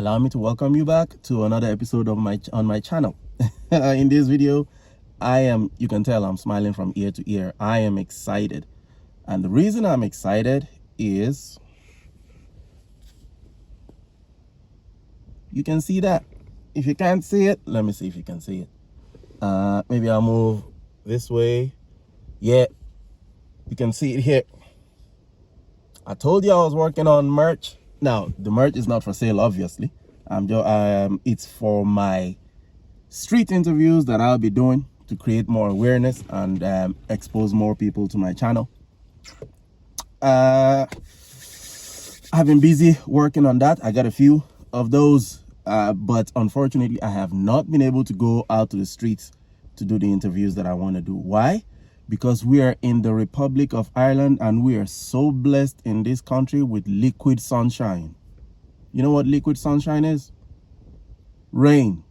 Allow me to welcome you back to another episode of my channel. In this video, you can tell I'm smiling from ear to ear. I am excited. And the reason I'm excited is you can see that. If you can't see it, let me see if you can see it. Maybe I'll move this way. Yeah, you can see it here. I told you I was working on merch. Now, the merch is not for sale, obviously. It's for my street interviews that I'll be doing to create more awareness and expose more people to my channel. I've been busy working on that. I got a few of those, but unfortunately, I have not been able to go out to the streets to do the interviews that I want to do. Why? Because we are in the Republic of Ireland and we are so blessed in this country with liquid sunshine. You know what liquid sunshine is? Rain.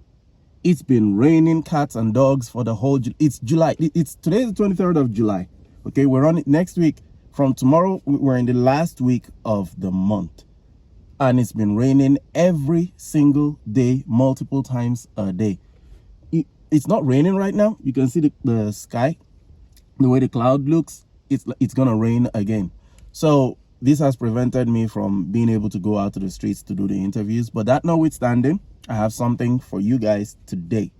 It's been raining cats and dogs for the whole, it's July. Today is the 23rd of July. Okay, we're on it next week. From tomorrow, we're in the last week of the month. And it's been raining every single day, multiple times a day. It's not raining right now. You can see the sky. The way the cloud looks, it's gonna rain again. So this has prevented me from being able to go out to the streets to do the interviews. But that notwithstanding, I have something for you guys today.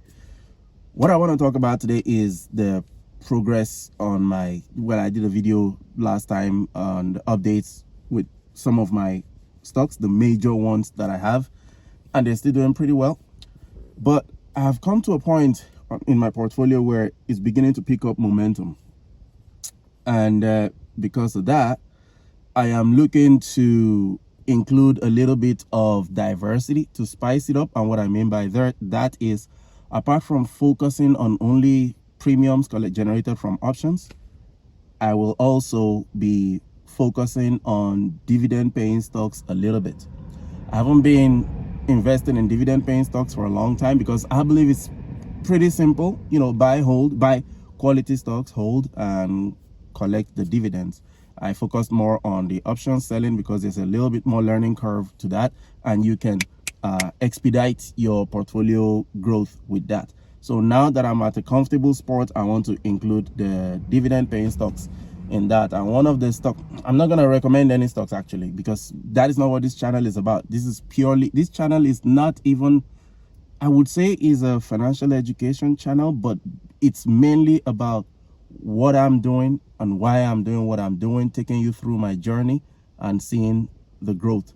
What I want to talk about today is the progress on I did a video last time on the updates with some of my stocks, the major ones that I have, and they're still doing pretty well. But I have come to a point in my portfolio where it's beginning to pick up momentum. And because of that, I am looking to include a little bit of diversity to spice it up. And what I mean by that is, apart from focusing on only premiums generated from options, I will also be focusing on dividend paying stocks a little bit. I haven't been investing in dividend paying stocks for a long time because I believe it's pretty simple. You know, buy quality stocks, hold, and collect the dividends. I focused more on the option selling because there's a little bit more learning curve to that, and you can expedite your portfolio growth with that. So now that I'm at a comfortable spot, I want to include the dividend paying stocks in that. And one of the stocks, I'm not going to recommend any stocks actually, because that is not what this channel is about. This channel is not even, I would say, is a financial education channel, but it's mainly about what I'm doing and why I'm doing what I'm doing, taking you through my journey and seeing the growth.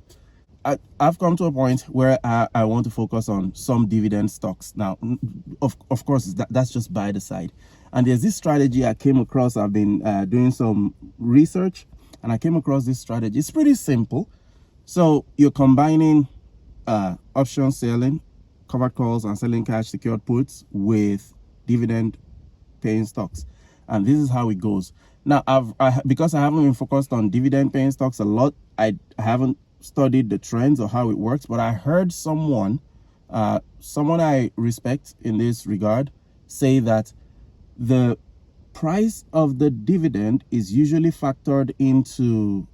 I've come to a point where I want to focus on some dividend stocks. Now, of course, that's just by the side. And there's this strategy I came across. I've been doing some research and I came across this strategy. It's pretty simple. So you're combining option selling, covered calls, and selling cash secured puts with dividend paying stocks. And this is how it goes. Now, because I haven't been focused on dividend paying stocks a lot, I haven't studied the trends or how it works, but I heard someone I respect in this regard say that the price of the dividend is usually factored into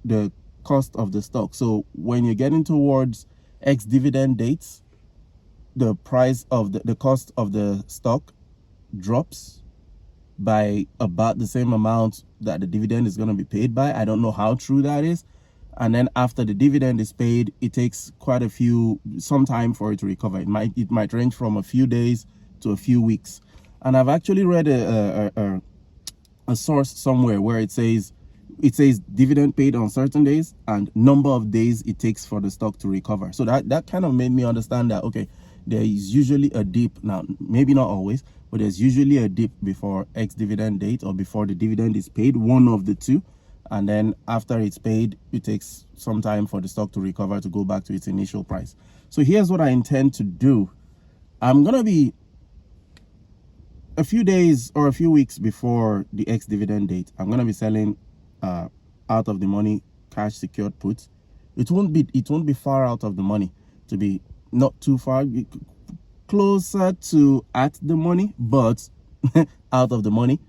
the cost of the stock. So when you're getting towards ex-dividend dates, the price of the cost of the stock drops by about the same amount that the dividend is going to be paid by. I don't know how true that is. And then after the dividend is paid, it takes some time for it to recover. It might range from a few days to a few weeks. And I've actually read a source somewhere where it says dividend paid on certain days and number of days it takes for the stock to recover. So that kind of made me understand that, okay, there is usually a dip. Now, maybe not always, but there's usually a dip before ex-dividend date or before the dividend is paid, one of the two. And then after it's paid, it takes some time for the stock to recover to go back to its initial price. So here's what I intend to do. I'm going to be a few days or a few weeks before the ex-dividend date. I'm going to be selling out of the money cash secured puts. It won't be far out of the money, to be not too far, closer to at the money, but out of the money,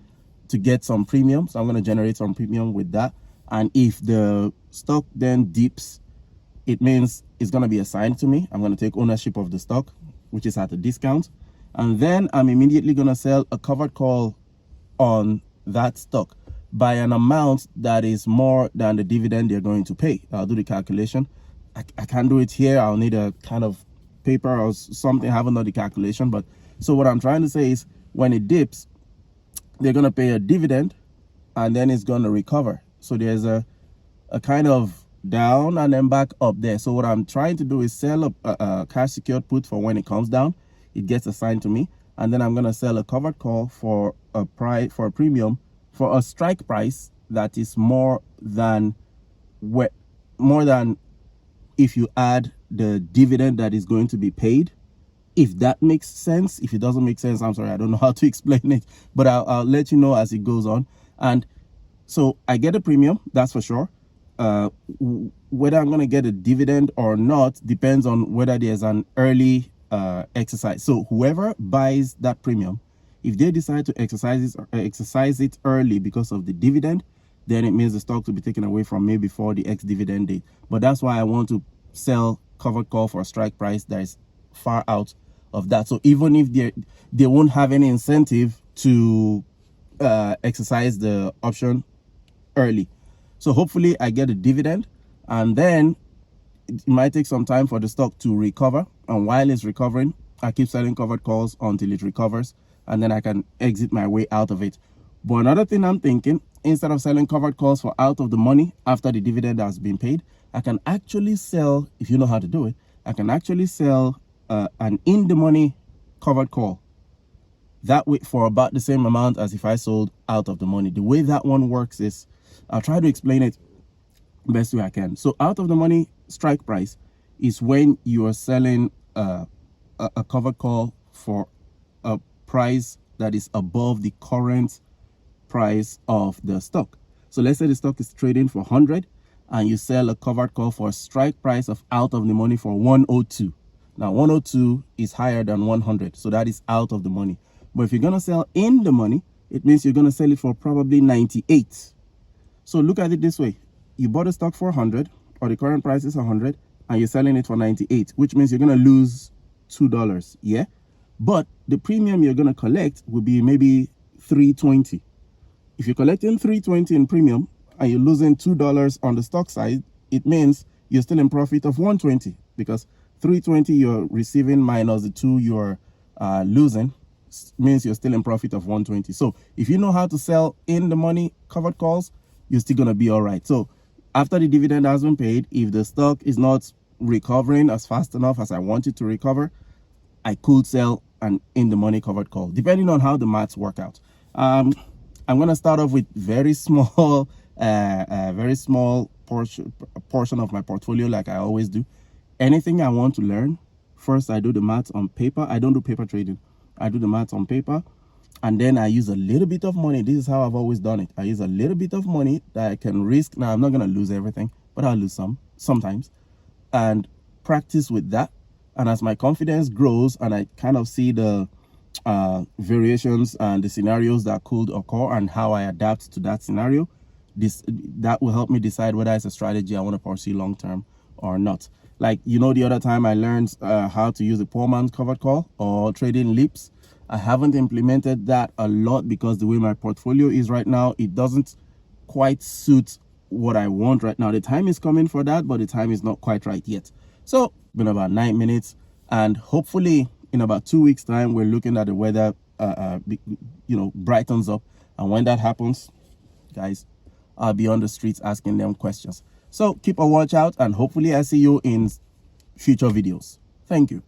to get some premium. So I'm going to generate some premium with that. And if the stock then dips it means it's going to be assigned to me. I'm going to take ownership of the stock, which is at a discount. And then I'm immediately going to sell a covered call on that stock by an amount that is more than the dividend they're going to pay. I'll do the calculation. I can't do it here. I'll need a kind of paper or something. I haven't done the calculation. But so what I'm trying to say is when it dips, they're going to pay a dividend and then it's going to recover. So there's a kind of down and then back up there. So what I'm trying to do is sell a cash secured put for when it comes down. It gets assigned to me, and then I'm going to sell a covered call for a premium, for a strike price that is more than if you add the dividend that is going to be paid. If that makes sense. If it doesn't make sense, I'm sorry, I don't know how to explain it, but I'll let you know as it goes on. And so I get a premium, that's for sure. Whether I'm going to get a dividend or not depends on whether there's an early exercise. So whoever buys that premium, if they decide to exercise it early because of the dividend, then it means the stock will be taken away from me before the ex-dividend date. But that's why I want to sell covered call for a strike price that is far out of that. So even if they won't have any incentive to exercise the option early. So hopefully I get a dividend, and then it might take some time for the stock to recover. And while it's recovering, I keep selling covered calls until it recovers, and then I can exit my way out of it. But another thing I'm thinking, instead of selling covered calls for out of the money after the dividend has been paid, I can actually sell, if you know how to do it, I can actually sell an in the money covered call. That way for about the same amount as if I sold out of the money. The way that one works is, I'll try to explain it best way I can. So out of the money strike price is when you are selling a covered call for a price that is above the current price of the stock. So let's say the stock is trading for 100 and you sell a covered call for a strike price of out of the money for 102. Now 102 is higher than 100, so that is out of the money. But if you're going to sell in the money, it means you're going to sell it for probably 98. So look at it this way. You bought a stock for 100, or the current price is 100, and you're selling it for 98, which means you're going to lose $2, yeah? But the premium you're going to collect will be maybe $3.20. If you're collecting $3.20 in premium and you're losing $2 on the stock side, it means you're still in profit of $120, because $3.20 you're receiving minus the $2 you're losing means you're still in profit of $120. So if you know how to sell in the money covered calls, you're still going to be all right. So after the dividend has been paid, if the stock is not recovering as fast enough as I want it to recover, I could sell an in the money covered call, depending on how the maths work out. I'm going to start off with very small portion of my portfolio, like I always do. Anything I want to learn, first I do the maths on paper. I don't do paper trading. I do the maths on paper, and then I use a little bit of money. This is how I've always done it. I use a little bit of money that I can risk. Now, I'm not going to lose everything, but I'll lose sometimes, and practice with that. And as my confidence grows and I kind of see the variations and the scenarios that could occur and how I adapt to that scenario, that will help me decide whether it's a strategy I want to pursue long term or not. Like, you know, the other time I learned how to use a poor man's covered call or trading lips. I haven't implemented that a lot because the way my portfolio is right now, it doesn't quite suit what I want right now. The time is coming for that, but the time is not quite right yet. So been about 9 minutes, and hopefully in about 2 weeks time, we're looking at the weather, brightens up. And when that happens, guys, I'll be on the streets asking them questions. So keep a watch out, and hopefully I see you in future videos. Thank you.